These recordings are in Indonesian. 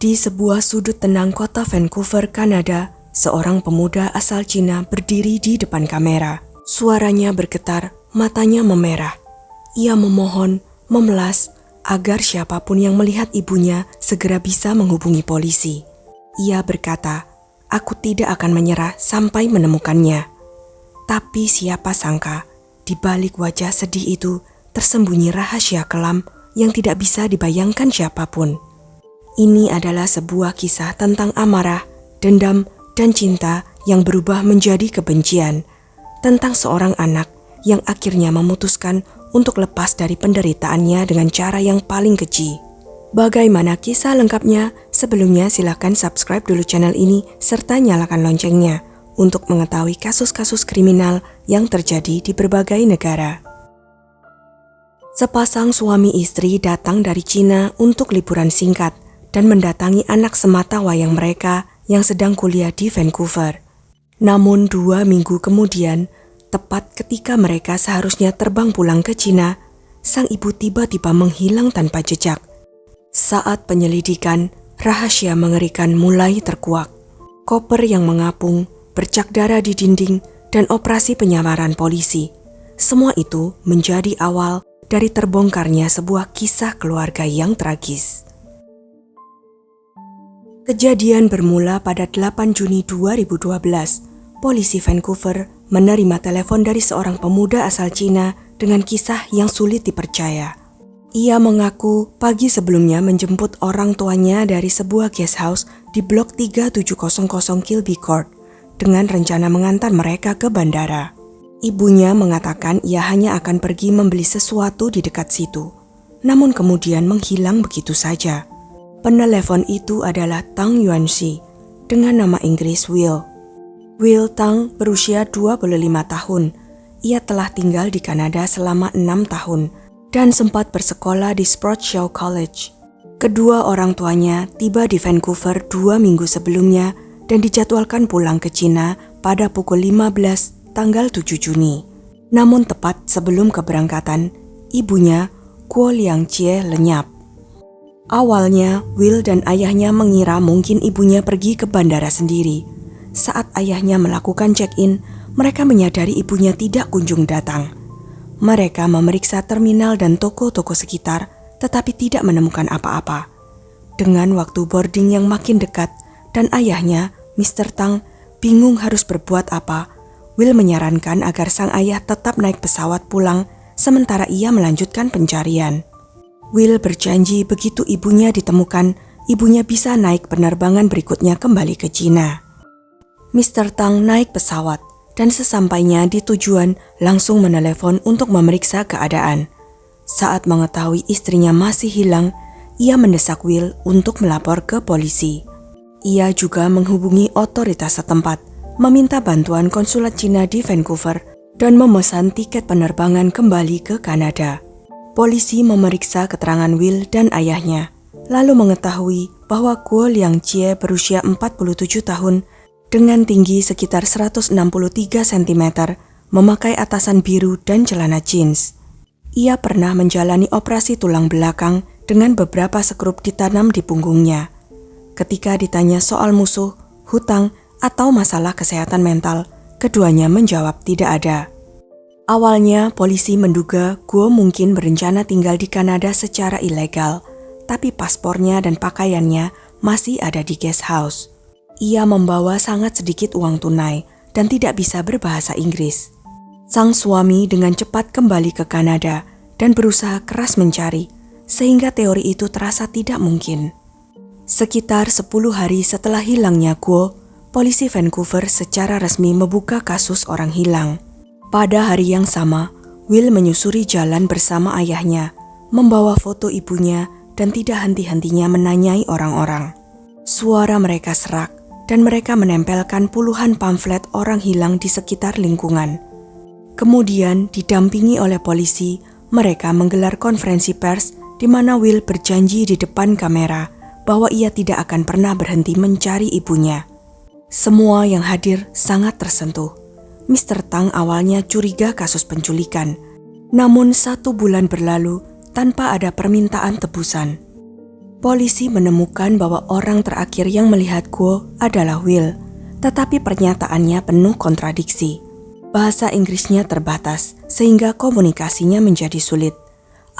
Di sebuah sudut tenang kota Vancouver, Kanada, seorang pemuda asal Cina berdiri di depan kamera. Suaranya bergetar, matanya memerah. Ia memohon, memelas, agar siapapun yang melihat ibunya segera bisa menghubungi polisi. Ia berkata, "Aku tidak akan menyerah sampai menemukannya." Tapi siapa sangka, di balik wajah sedih itu tersembunyi rahasia kelam yang tidak bisa dibayangkan siapapun. Ini adalah sebuah kisah tentang amarah, dendam, dan cinta yang berubah menjadi kebencian. Tentang seorang anak yang akhirnya memutuskan untuk lepas dari penderitaannya dengan cara yang paling keji. Bagaimana kisah lengkapnya? Sebelumnya silakan subscribe dulu channel ini serta nyalakan loncengnya untuk mengetahui kasus-kasus kriminal yang terjadi di berbagai negara. Sepasang suami istri datang dari Cina untuk liburan singkat dan mendatangi anak semata wayang mereka yang sedang kuliah di Vancouver. Namun 2 minggu kemudian, tepat ketika mereka seharusnya terbang pulang ke Cina, sang ibu tiba-tiba menghilang tanpa jejak. Saat penyelidikan, rahasia mengerikan mulai terkuak. Koper yang mengapung, bercak darah di dinding, dan operasi penyamaran polisi. Semua itu menjadi awal dari terbongkarnya sebuah kisah keluarga yang tragis. Kejadian bermula pada 8 Juni 2012. Polisi Vancouver menerima telepon dari seorang pemuda asal Cina dengan kisah yang sulit dipercaya. Ia mengaku pagi sebelumnya menjemput orang tuanya dari sebuah guest house di blok 3700 Kilby Court dengan rencana mengantar mereka ke bandara. Ibunya mengatakan ia hanya akan pergi membeli sesuatu di dekat situ, namun kemudian menghilang begitu saja. Penelepon itu adalah Tang Yuanxi dengan nama Inggris Will. Will Tang berusia 25 tahun. Ia telah tinggal di Kanada selama 6 tahun dan sempat bersekolah di Sportshaw College. Kedua orang tuanya tiba di Vancouver 2 minggu sebelumnya dan dijadwalkan pulang ke Cina pada pukul 15 tanggal 7 Juni. Namun tepat sebelum keberangkatan, ibunya, Guo Liangjie, lenyap. Awalnya, Will dan ayahnya mengira mungkin ibunya pergi ke bandara sendiri. Saat ayahnya melakukan check-in, mereka menyadari ibunya tidak kunjung datang. Mereka memeriksa terminal dan toko-toko sekitar, tetapi tidak menemukan apa-apa. Dengan waktu boarding yang makin dekat dan ayahnya, Mr. Tang, bingung harus berbuat apa, Will menyarankan agar sang ayah tetap naik pesawat pulang sementara ia melanjutkan pencarian. Will berjanji begitu ibunya ditemukan, ibunya bisa naik penerbangan berikutnya kembali ke Cina. Mr. Tang naik pesawat dan sesampainya di tujuan langsung menelepon untuk memeriksa keadaan. Saat mengetahui istrinya masih hilang, ia mendesak Will untuk melapor ke polisi. Ia juga menghubungi otoritas setempat, meminta bantuan konsulat Cina di Vancouver dan memesan tiket penerbangan kembali ke Kanada. Polisi memeriksa keterangan Will dan ayahnya, lalu mengetahui bahwa Guo Liangjie berusia 47 tahun dengan tinggi sekitar 163 cm, memakai atasan biru dan celana jeans. Ia pernah menjalani operasi tulang belakang dengan beberapa sekrup ditanam di punggungnya. Ketika ditanya soal musuh, hutang, atau masalah kesehatan mental, keduanya menjawab tidak ada. Awalnya, polisi menduga Guo mungkin berencana tinggal di Kanada secara ilegal, tapi paspornya dan pakaiannya masih ada di guest house. Ia membawa sangat sedikit uang tunai dan tidak bisa berbahasa Inggris. Sang suami dengan cepat kembali ke Kanada dan berusaha keras mencari, sehingga teori itu terasa tidak mungkin. Sekitar 10 hari setelah hilangnya Guo, polisi Vancouver secara resmi membuka kasus orang hilang. Pada hari yang sama, Will menyusuri jalan bersama ayahnya, membawa foto ibunya dan tidak henti-hentinya menanyai orang-orang. Suara mereka serak dan mereka menempelkan puluhan pamflet orang hilang di sekitar lingkungan. Kemudian didampingi oleh polisi, mereka menggelar konferensi pers di mana Will berjanji di depan kamera bahwa ia tidak akan pernah berhenti mencari ibunya. Semua yang hadir sangat tersentuh. Mr. Tang awalnya curiga kasus penculikan, namun 1 bulan berlalu tanpa ada permintaan tebusan. Polisi menemukan bahwa orang terakhir yang melihat Guo adalah Will, tetapi pernyataannya penuh kontradiksi. Bahasa Inggrisnya terbatas, sehingga komunikasinya menjadi sulit.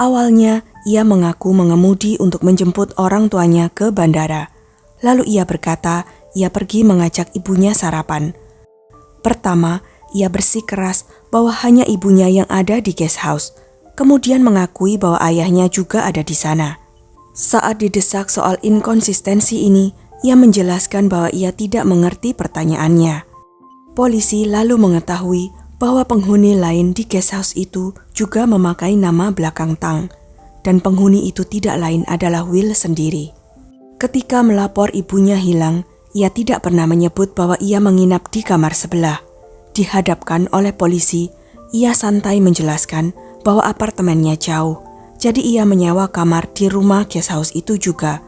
Awalnya, ia mengaku mengemudi untuk menjemput orang tuanya ke bandara. Lalu ia berkata, ia pergi mengajak ibunya sarapan. Pertama, ia bersikeras bahwa hanya ibunya yang ada di guest house. Kemudian mengakui bahwa ayahnya juga ada di sana. Saat didesak soal inkonsistensi ini, ia menjelaskan bahwa ia tidak mengerti pertanyaannya. Polisi lalu mengetahui bahwa penghuni lain di guest house itu juga memakai nama belakang Tang, dan penghuni itu tidak lain adalah Will sendiri. Ketika melapor ibunya hilang, ia tidak pernah menyebut bahwa ia menginap di kamar sebelah. Dihadapkan oleh polisi, ia santai menjelaskan bahwa apartemennya jauh, jadi ia menyewa kamar di rumah guest house itu juga.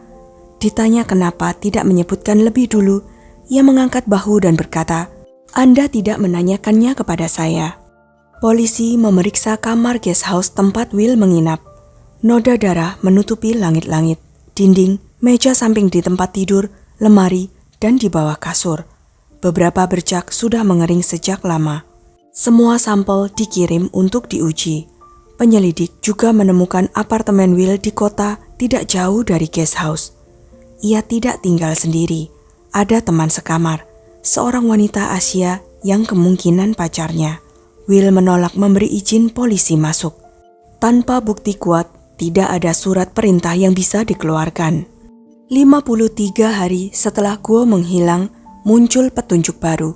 Ditanya kenapa tidak menyebutkan lebih dulu, ia mengangkat bahu dan berkata, "Anda tidak menanyakannya kepada saya." Polisi memeriksa kamar guest house tempat Will menginap. Noda darah menutupi langit-langit, dinding, meja samping di tempat tidur, lemari, dan di bawah kasur. Beberapa bercak sudah mengering sejak lama. Semua sampel dikirim untuk diuji. Penyelidik juga menemukan apartemen Will di kota tidak jauh dari guest house. Ia tidak tinggal sendiri, ada teman sekamar, seorang wanita Asia yang kemungkinan pacarnya. Will menolak memberi izin polisi masuk. Tanpa bukti kuat, tidak ada surat perintah yang bisa dikeluarkan. 53 hari setelah Guo menghilang, muncul petunjuk baru.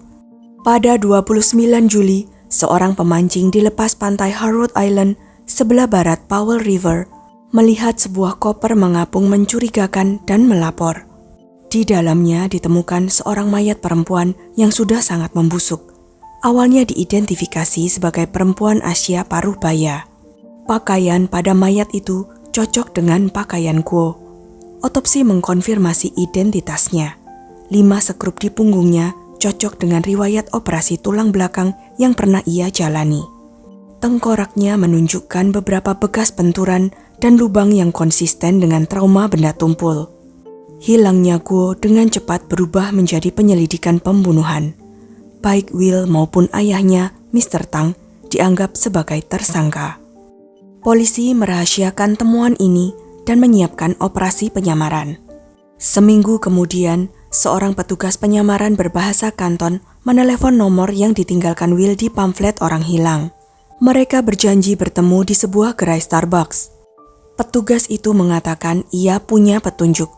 Pada 29 Juli, seorang pemancing di lepas pantai Harwood Island, sebelah barat Powell River, melihat sebuah koper mengapung mencurigakan dan melapor. Di dalamnya ditemukan seorang mayat perempuan yang sudah sangat membusuk. Awalnya diidentifikasi sebagai perempuan Asia paruh baya. Pakaian pada mayat itu cocok dengan pakaian Guo. Otopsi mengkonfirmasi identitasnya. 5 sekrup di punggungnya cocok dengan riwayat operasi tulang belakang yang pernah ia jalani. Tengkoraknya menunjukkan beberapa bekas benturan dan lubang yang konsisten dengan trauma benda tumpul. Hilangnya Guo dengan cepat berubah menjadi penyelidikan pembunuhan. Baik Will maupun ayahnya, Mr. Tang, dianggap sebagai tersangka. Polisi merahasiakan temuan ini dan menyiapkan operasi penyamaran. Seminggu kemudian, seorang petugas penyamaran berbahasa Kanton menelepon nomor yang ditinggalkan Will di pamflet orang hilang. Mereka berjanji bertemu di sebuah gerai Starbucks. Petugas itu mengatakan ia punya petunjuk.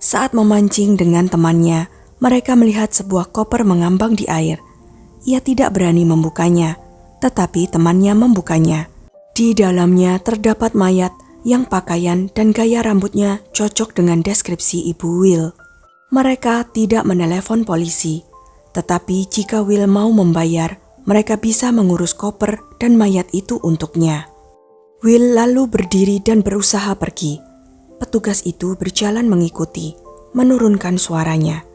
Saat memancing dengan temannya, mereka melihat sebuah koper mengambang di air. Ia tidak berani membukanya, tetapi temannya membukanya. Di dalamnya terdapat mayat yang pakaian dan gaya rambutnya cocok dengan deskripsi ibu Will. Mereka tidak menelepon polisi, tetapi jika Will mau membayar, mereka bisa mengurus koper dan mayat itu untuknya. Will lalu berdiri dan berusaha pergi. Petugas itu berjalan mengikuti, menurunkan suaranya.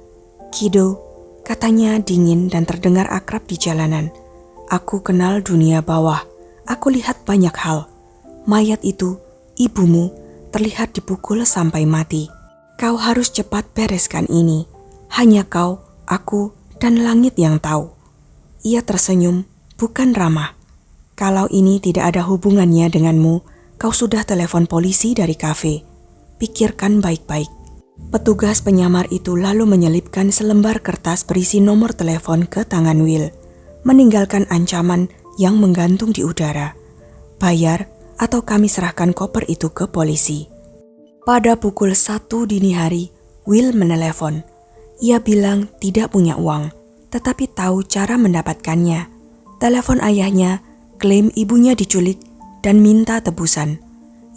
"Kido," katanya dingin dan terdengar akrab di jalanan. "Aku kenal dunia bawah. Aku lihat banyak hal. Mayat itu, ibumu, terlihat dipukul sampai mati. Kau harus cepat bereskan ini. Hanya kau, aku, dan langit yang tahu." Ia tersenyum, bukan ramah. "Kalau ini tidak ada hubungannya denganmu, kau sudah telepon polisi dari kafe. Pikirkan baik-baik." Petugas penyamar itu lalu menyelipkan selembar kertas berisi nomor telepon ke tangan Will, meninggalkan ancaman yang menggantung di udara. "Bayar atau kami serahkan koper itu ke polisi." Pada pukul 1 dini hari, Will menelepon. Ia bilang tidak punya uang, tetapi tahu cara mendapatkannya. Telepon ayahnya, klaim ibunya diculik, dan minta tebusan.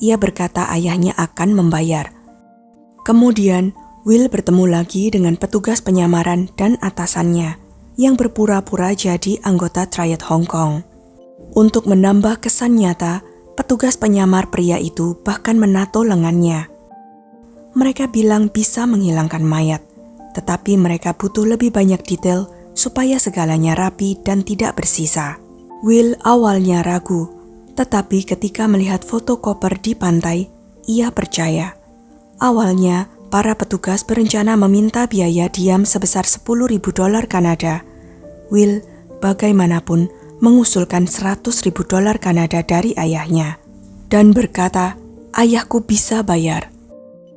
Ia berkata ayahnya akan membayar. Kemudian, Will bertemu lagi dengan petugas penyamaran dan atasannya, yang berpura-pura jadi anggota Triad Hong Kong. Untuk menambah kesan nyata, petugas penyamar pria itu bahkan menato lengannya. Mereka bilang bisa menghilangkan mayat, tetapi mereka butuh lebih banyak detail supaya segalanya rapi dan tidak bersisa. Will awalnya ragu, tetapi ketika melihat foto koper di pantai, ia percaya. Awalnya, para petugas berencana meminta biaya diam sebesar $10.000 Kanada. Will, bagaimanapun, mengusulkan $100.000 Kanada dari ayahnya dan berkata, ayahku bisa bayar.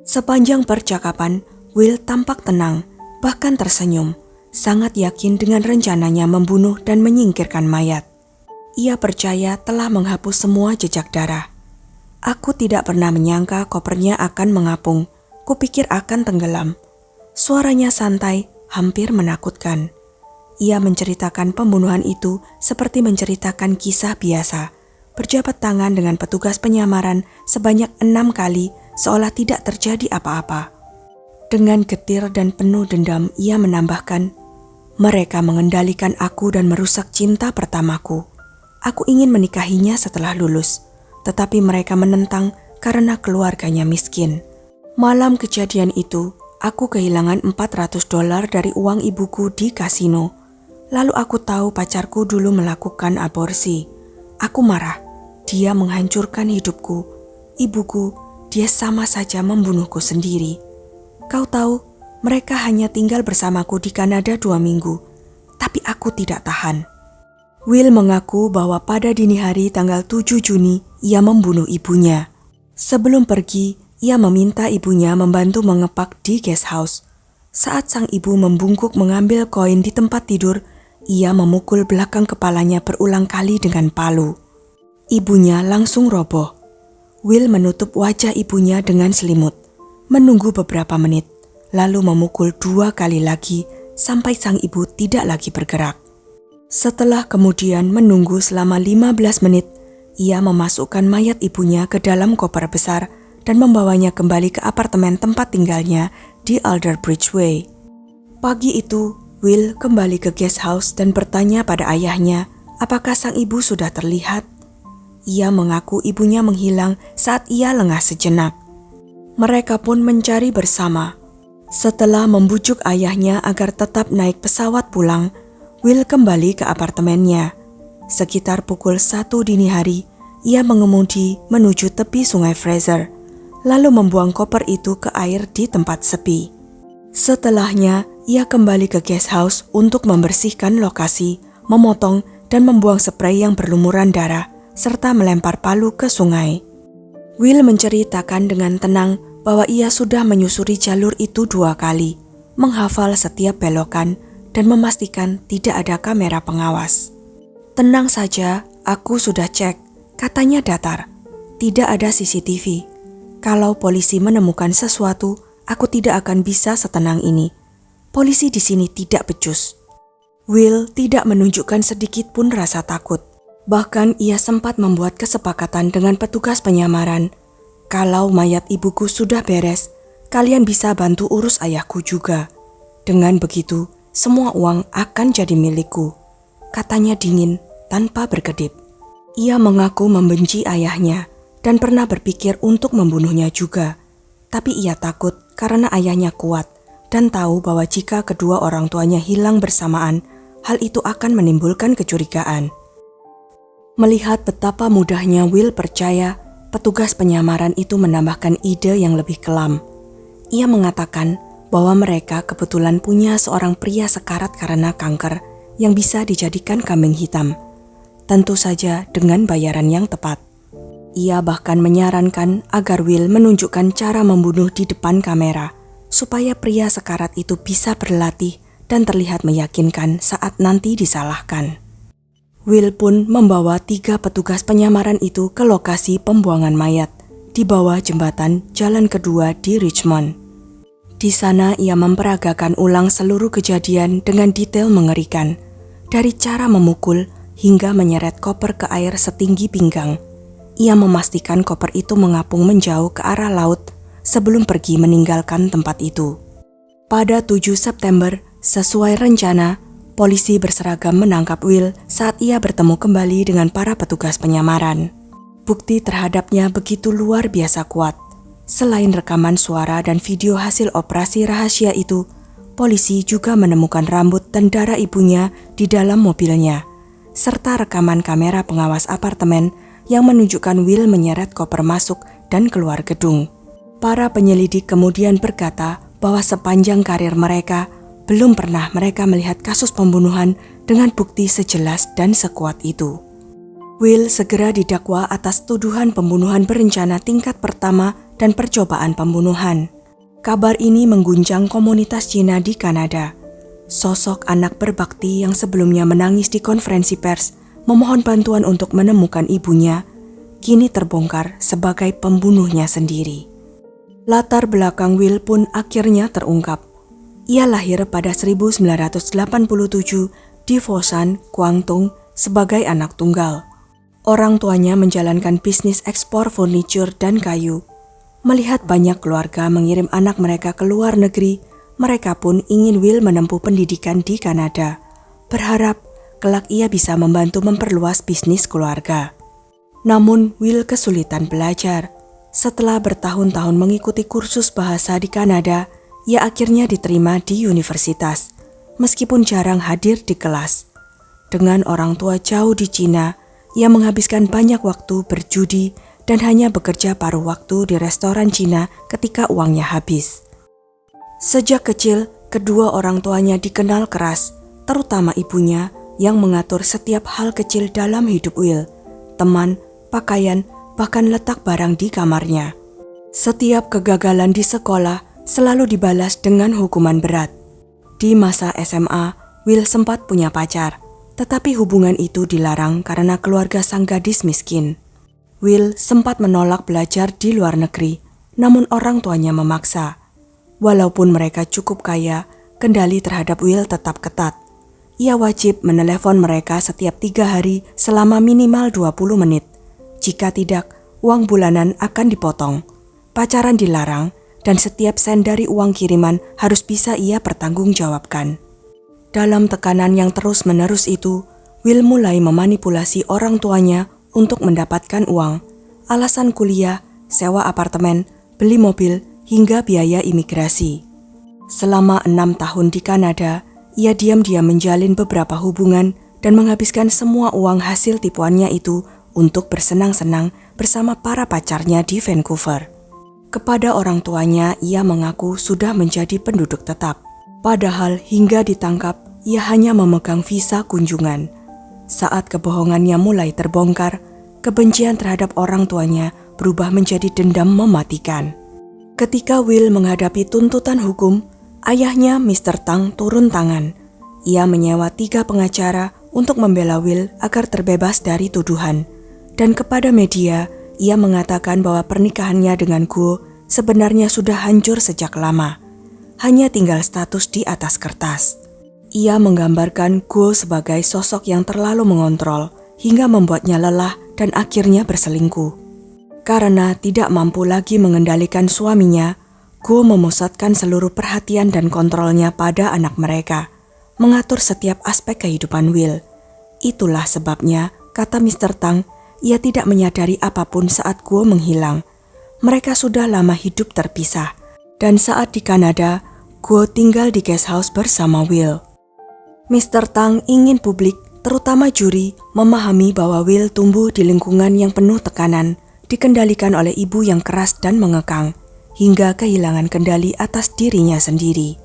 Sepanjang percakapan, Will tampak tenang, bahkan tersenyum, sangat yakin dengan rencananya membunuh dan menyingkirkan mayat. Ia percaya telah menghapus semua jejak darah. Aku tidak pernah menyangka kopernya akan mengapung. Kupikir akan tenggelam. Suaranya santai, hampir menakutkan. Ia menceritakan pembunuhan itu seperti menceritakan kisah biasa. Berjabat tangan dengan petugas penyamaran sebanyak 6 kali seolah tidak terjadi apa-apa. Dengan getir dan penuh dendam ia menambahkan, mereka mengendalikan aku dan merusak cinta pertamaku. Aku ingin menikahinya setelah lulus. Tetapi mereka menentang karena keluarganya miskin. Malam kejadian itu, aku kehilangan $400 dari uang ibuku di kasino. Lalu aku tahu pacarku dulu melakukan aborsi. Aku marah, dia menghancurkan hidupku. Ibuku, dia sama saja membunuhku sendiri. Kau tahu, mereka hanya tinggal bersamaku di Kanada 2 minggu. Tapi aku tidak tahan. Will mengaku bahwa pada dini hari tanggal 7 Juni, ia membunuh ibunya. Sebelum pergi, ia meminta ibunya membantu mengepak di guest house. Saat sang ibu membungkuk mengambil koin di tempat tidur, ia memukul belakang kepalanya berulang kali dengan palu. Ibunya langsung roboh. Will menutup wajah ibunya dengan selimut, menunggu beberapa menit, lalu memukul 2 kali lagi sampai sang ibu tidak lagi bergerak. Setelah kemudian menunggu selama 15 menit, ia memasukkan mayat ibunya ke dalam koper besar dan membawanya kembali ke apartemen tempat tinggalnya di Alderbridge Way. Pagi itu, Will kembali ke guest house dan bertanya pada ayahnya apakah sang ibu sudah terlihat. Ia mengaku ibunya menghilang saat ia lengah sejenak. Mereka pun mencari bersama. Setelah membujuk ayahnya agar tetap naik pesawat pulang, Will kembali ke apartemennya. Sekitar pukul 1 dini hari, ia mengemudi menuju tepi sungai Fraser, lalu membuang koper itu ke air di tempat sepi. Setelahnya, ia kembali ke guest house untuk membersihkan lokasi, memotong dan membuang spray yang berlumuran darah, serta melempar palu ke sungai. Will menceritakan dengan tenang bahwa ia sudah menyusuri jalur itu 2 kali, menghafal setiap belokan, dan memastikan tidak ada kamera pengawas. Tenang saja, aku sudah cek, katanya datar. Tidak ada CCTV. Kalau polisi menemukan sesuatu, aku tidak akan bisa setenang ini. Polisi di sini tidak becus. Will tidak menunjukkan sedikit pun rasa takut. Bahkan ia sempat membuat kesepakatan dengan petugas penyamaran. Kalau mayat ibuku sudah beres, kalian bisa bantu urus ayahku juga. Dengan begitu, semua uang akan jadi milikku, katanya dingin tanpa berkedip. Ia mengaku membenci ayahnya dan pernah berpikir untuk membunuhnya juga. Tapi ia takut karena ayahnya kuat dan tahu bahwa jika kedua orang tuanya hilang bersamaan, hal itu akan menimbulkan kecurigaan. Melihat betapa mudahnya Will percaya, petugas penyamaran itu menambahkan ide yang lebih kelam. Ia mengatakan bahwa mereka kebetulan punya seorang pria sekarat karena kanker yang bisa dijadikan kambing hitam. Tentu saja dengan bayaran yang tepat. Ia bahkan menyarankan agar Will menunjukkan cara membunuh di depan kamera, supaya pria sekarat itu bisa berlatih dan terlihat meyakinkan saat nanti disalahkan. Will pun membawa 3 petugas penyamaran itu ke lokasi pembuangan mayat di bawah jembatan jalan kedua di Richmond. Di sana ia memperagakan ulang seluruh kejadian dengan detail mengerikan, dari cara memukul hingga menyeret koper ke air setinggi pinggang. Ia memastikan koper itu mengapung menjauh ke arah laut sebelum pergi meninggalkan tempat itu. Pada 7 September, sesuai rencana, polisi berseragam menangkap Will saat ia bertemu kembali dengan para petugas penyamaran. Bukti terhadapnya begitu luar biasa kuat. Selain rekaman suara dan video hasil operasi rahasia itu, polisi juga menemukan rambut dan darah ibunya di dalam mobilnya, serta rekaman kamera pengawas apartemen yang menunjukkan Will menyeret koper masuk dan keluar gedung. Para penyelidik kemudian berkata bahwa sepanjang karir mereka, belum pernah mereka melihat kasus pembunuhan dengan bukti sejelas dan sekuat itu. Will segera didakwa atas tuduhan pembunuhan berencana tingkat pertama dan percobaan pembunuhan. Kabar ini mengguncang komunitas Cina di Kanada. Sosok anak berbakti yang sebelumnya menangis di konferensi pers memohon bantuan untuk menemukan ibunya, kini terbongkar sebagai pembunuhnya sendiri. Latar belakang Will pun akhirnya terungkap. Ia lahir pada 1987 di Foshan, Guangdong sebagai anak tunggal. Orang tuanya menjalankan bisnis ekspor furniture dan kayu. Melihat banyak keluarga mengirim anak mereka ke luar negeri, mereka pun ingin Will menempuh pendidikan di Kanada, berharap kelak ia bisa membantu memperluas bisnis keluarga. Namun Will kesulitan belajar. Setelah bertahun-tahun mengikuti kursus bahasa di Kanada, ia akhirnya diterima di universitas, meskipun jarang hadir di kelas. Dengan orang tua jauh di Cina, ia menghabiskan banyak waktu berjudi dan hanya bekerja paruh waktu di restoran Cina ketika uangnya habis. Sejak kecil, kedua orang tuanya dikenal keras, terutama ibunya yang mengatur setiap hal kecil dalam hidup Will, teman, pakaian, bahkan letak barang di kamarnya. Setiap kegagalan di sekolah selalu dibalas dengan hukuman berat. Di masa SMA, Will sempat punya pacar, tetapi hubungan itu dilarang karena keluarga sang gadis miskin. Will sempat menolak belajar di luar negeri, namun orang tuanya memaksa. Walaupun mereka cukup kaya, kendali terhadap Will tetap ketat. Ia wajib menelepon mereka setiap 3 hari selama minimal 20 menit. Jika tidak, uang bulanan akan dipotong. Pacaran dilarang, dan setiap sen dari uang kiriman harus bisa ia pertanggungjawabkan. Dalam tekanan yang terus-menerus itu, Will mulai memanipulasi orang tuanya untuk mendapatkan uang, alasan kuliah, sewa apartemen, beli mobil, hingga biaya imigrasi. Selama 6 tahun di Kanada, ia diam-diam menjalin beberapa hubungan dan menghabiskan semua uang hasil tipuannya itu untuk bersenang-senang bersama para pacarnya di Vancouver. Kepada orang tuanya, ia mengaku sudah menjadi penduduk tetap. Padahal hingga ditangkap, ia hanya memegang visa kunjungan. Saat kebohongannya mulai terbongkar, kebencian terhadap orang tuanya berubah menjadi dendam mematikan. Ketika Will menghadapi tuntutan hukum, ayahnya Mr. Tang turun tangan. Ia menyewa 3 pengacara untuk membela Will agar terbebas dari tuduhan. Dan kepada media, ia mengatakan bahwa pernikahannya dengan Guo sebenarnya sudah hancur sejak lama. Hanya tinggal status di atas kertas. Ia menggambarkan Guo sebagai sosok yang terlalu mengontrol hingga membuatnya lelah dan akhirnya berselingkuh. Karena tidak mampu lagi mengendalikan suaminya, Guo memusatkan seluruh perhatian dan kontrolnya pada anak mereka, mengatur setiap aspek kehidupan Will. Itulah sebabnya, kata Mr. Tang, ia tidak menyadari apapun saat Guo menghilang. Mereka sudah lama hidup terpisah, dan saat di Kanada, Guo tinggal di guest house bersama Will. Mr. Tang ingin publik, terutama juri, memahami bahwa Will tumbuh di lingkungan yang penuh tekanan, dikendalikan oleh ibu yang keras dan mengekang, hingga kehilangan kendali atas dirinya sendiri.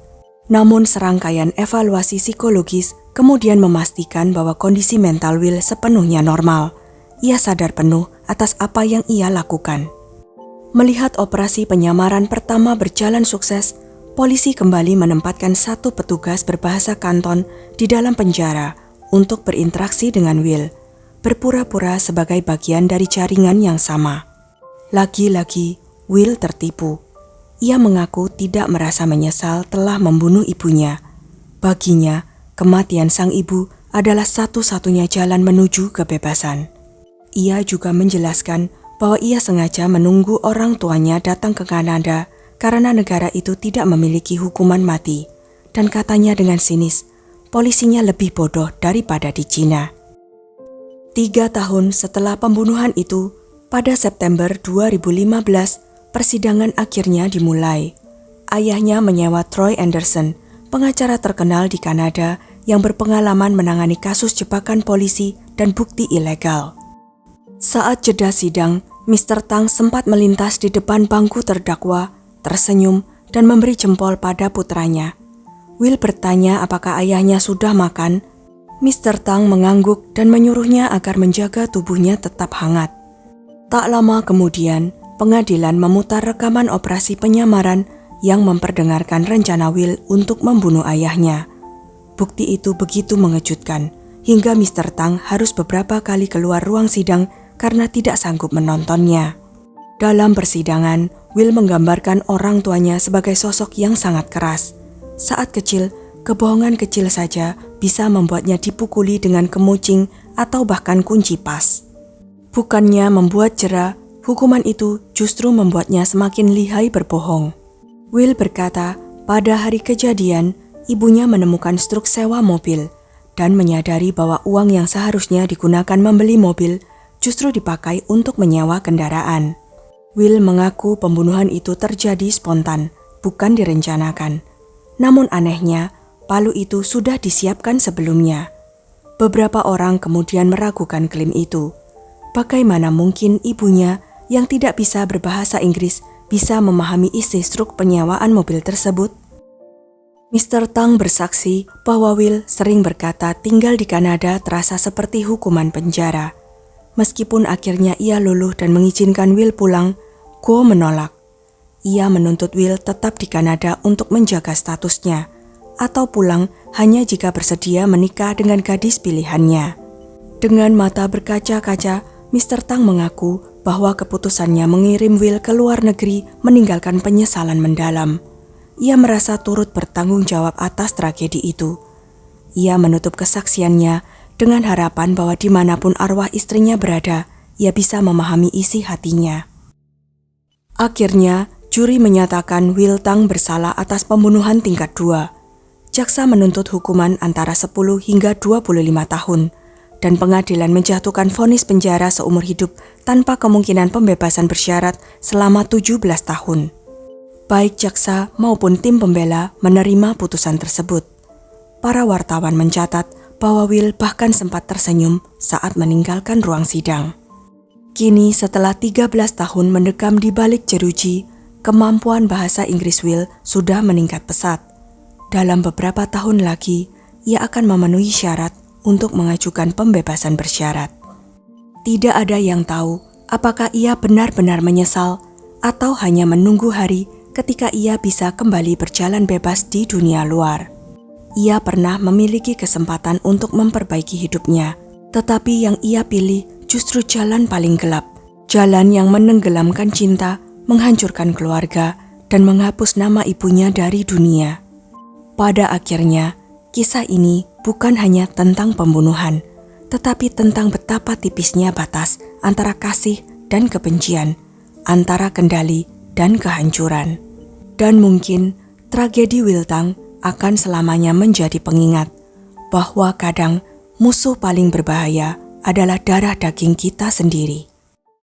Namun serangkaian evaluasi psikologis kemudian memastikan bahwa kondisi mental Will sepenuhnya normal. Ia sadar penuh atas apa yang ia lakukan. Melihat operasi penyamaran pertama berjalan sukses, polisi kembali menempatkan 1 petugas berbahasa Kanton di dalam penjara untuk berinteraksi dengan Will, berpura-pura sebagai bagian dari jaringan yang sama. Lagi-lagi, Will tertipu. Ia mengaku tidak merasa menyesal telah membunuh ibunya. Baginya, kematian sang ibu adalah satu-satunya jalan menuju kebebasan. Ia juga menjelaskan bahwa ia sengaja menunggu orang tuanya datang ke Kanada karena negara itu tidak memiliki hukuman mati. Dan katanya dengan sinis, polisinya lebih bodoh daripada di Cina. 3 tahun setelah pembunuhan itu, pada September 2015, persidangan akhirnya dimulai. Ayahnya menyewa Troy Anderson, pengacara terkenal di Kanada yang berpengalaman menangani kasus jebakan polisi dan bukti ilegal. Saat jeda sidang, Mr. Tang sempat melintas di depan bangku terdakwa, tersenyum dan memberi jempol pada putranya. Will bertanya apakah ayahnya sudah makan. Mr. Tang mengangguk dan menyuruhnya agar menjaga tubuhnya tetap hangat. Tak lama kemudian, pengadilan memutar rekaman operasi penyamaran yang memperdengarkan rencana Will untuk membunuh ayahnya. Bukti itu begitu mengejutkan, hingga Mr. Tang harus beberapa kali keluar ruang sidang karena tidak sanggup menontonnya. Dalam persidangan, Will menggambarkan orang tuanya sebagai sosok yang sangat keras. Saat kecil, kebohongan kecil saja bisa membuatnya dipukuli dengan kemucing atau bahkan kunci pas. Bukannya membuat jera, hukuman itu justru membuatnya semakin lihai berbohong. Will berkata, pada hari kejadian, ibunya menemukan struk sewa mobil dan menyadari bahwa uang yang seharusnya digunakan membeli mobil justru dipakai untuk menyewa kendaraan. Will mengaku pembunuhan itu terjadi spontan, bukan direncanakan. Namun anehnya, palu itu sudah disiapkan sebelumnya. Beberapa orang kemudian meragukan klaim itu. Bagaimana mungkin ibunya yang tidak bisa berbahasa Inggris bisa memahami isi struk penyewaan mobil tersebut? Mr. Tang bersaksi bahwa Will sering berkata tinggal di Kanada terasa seperti hukuman penjara. Meskipun akhirnya ia luluh dan mengizinkan Will pulang, Guo menolak. Ia menuntut Will tetap di Kanada untuk menjaga statusnya, atau pulang hanya jika bersedia menikah dengan gadis pilihannya. Dengan mata berkaca-kaca, Mr. Tang mengaku bahwa keputusannya mengirim Will ke luar negeri meninggalkan penyesalan mendalam. Ia merasa turut bertanggung jawab atas tragedi itu. Ia menutup kesaksiannya dengan harapan bahwa dimanapun arwah istrinya berada, ia bisa memahami isi hatinya. Akhirnya, juri menyatakan Will Tang bersalah atas pembunuhan tingkat 2. Jaksa menuntut hukuman antara 10 hingga 25 tahun, dan pengadilan menjatuhkan vonis penjara seumur hidup tanpa kemungkinan pembebasan bersyarat selama 17 tahun. Baik jaksa maupun tim pembela menerima putusan tersebut. Para wartawan mencatat bahwa Will bahkan sempat tersenyum saat meninggalkan ruang sidang. Kini setelah 13 tahun mendekam di balik jeruji, kemampuan bahasa Inggris Will sudah meningkat pesat. Dalam beberapa tahun lagi, ia akan memenuhi syarat untuk mengajukan pembebasan bersyarat. Tidak ada yang tahu apakah ia benar-benar menyesal atau hanya menunggu hari ketika ia bisa kembali berjalan bebas di dunia luar. Ia pernah memiliki kesempatan untuk memperbaiki hidupnya, tetapi yang ia pilih justru jalan paling gelap, jalan yang menenggelamkan cinta, menghancurkan keluarga, dan menghapus nama ibunya dari dunia. Pada akhirnya, kisah ini bukan hanya tentang pembunuhan, tetapi tentang betapa tipisnya batas antara kasih dan kebencian, antara kendali dan kehancuran. Dan mungkin tragedi Will Tang akan selamanya menjadi pengingat bahwa kadang musuh paling berbahaya adalah darah daging kita sendiri.